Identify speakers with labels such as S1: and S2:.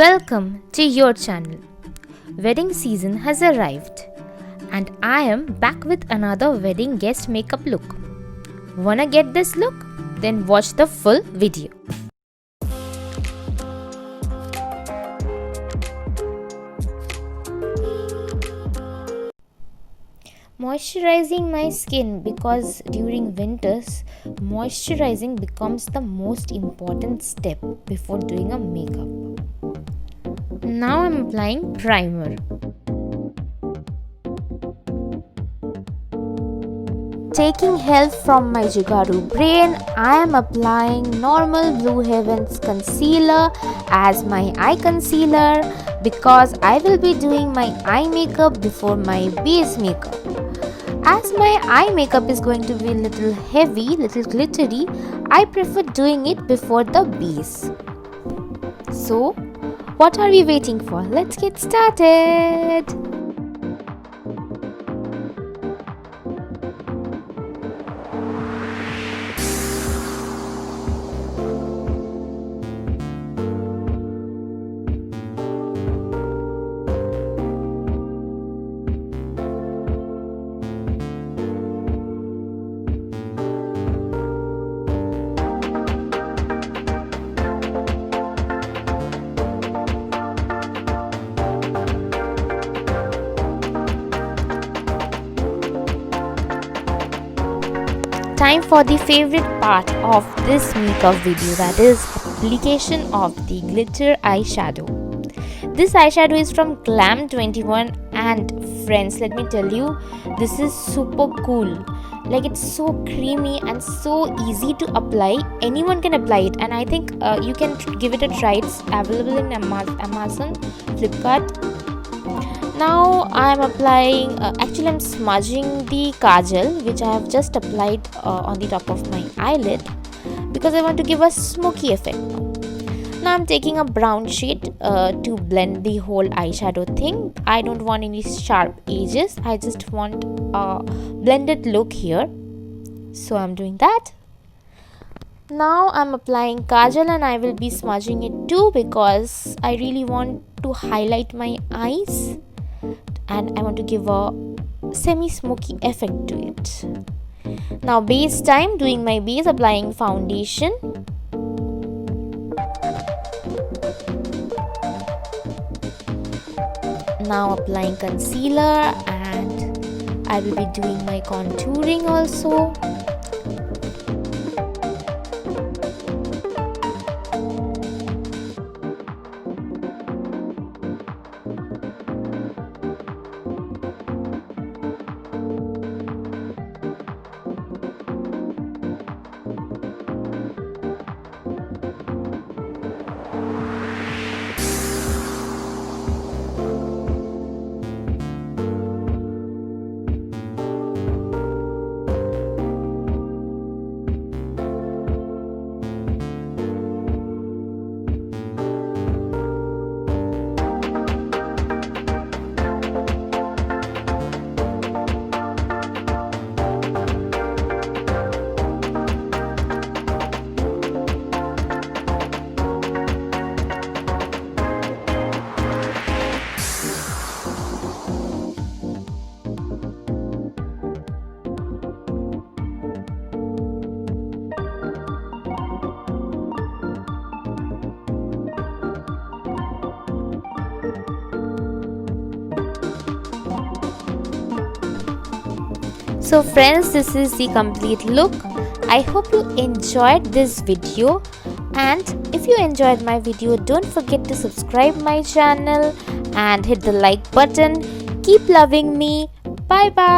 S1: Welcome to your channel. Wedding season has arrived and I am back with another wedding guest makeup look. Wanna get this look? Then watch the full video. Moisturizing my skin, because during winters moisturizing becomes the most important step before doing a makeup. Now I'm applying primer. Taking help from my Jugaru brain, I am applying normal Blue Heavens concealer as my eye concealer because I will be doing my eye makeup before my base makeup. As my eye makeup is going to be a little heavy, little glittery, I prefer doing it before the base. So, what are we waiting for? Let's get started! Time for the favorite part of this makeup video, that is application of the glitter eyeshadow. This eyeshadow is from Glam 21 and friends, let me tell you, this is super cool. Like, it's so creamy and so easy to apply. Anyone can apply it, and I think you can give it a try. It's available in Amazon, Flipkart. Now I am applying, actually I'm smudging the Kajal which I have just applied on the top of my eyelid because I want to give a smoky effect. Now I'm taking a brown shade to blend the whole eyeshadow thing. I don't want any sharp edges, I just want a blended look here. So I'm doing that. Now I'm applying Kajal and I will be smudging it too because I really want to highlight my eyes. And I want to give a semi-smoky effect to it. Now base time, doing my base, applying foundation. Now applying concealer and I will be doing my contouring also. So friends, this is the complete look. I hope you enjoyed this video, and if you enjoyed my video, don't forget to subscribe my channel and hit the like button. Keep loving me. Bye bye.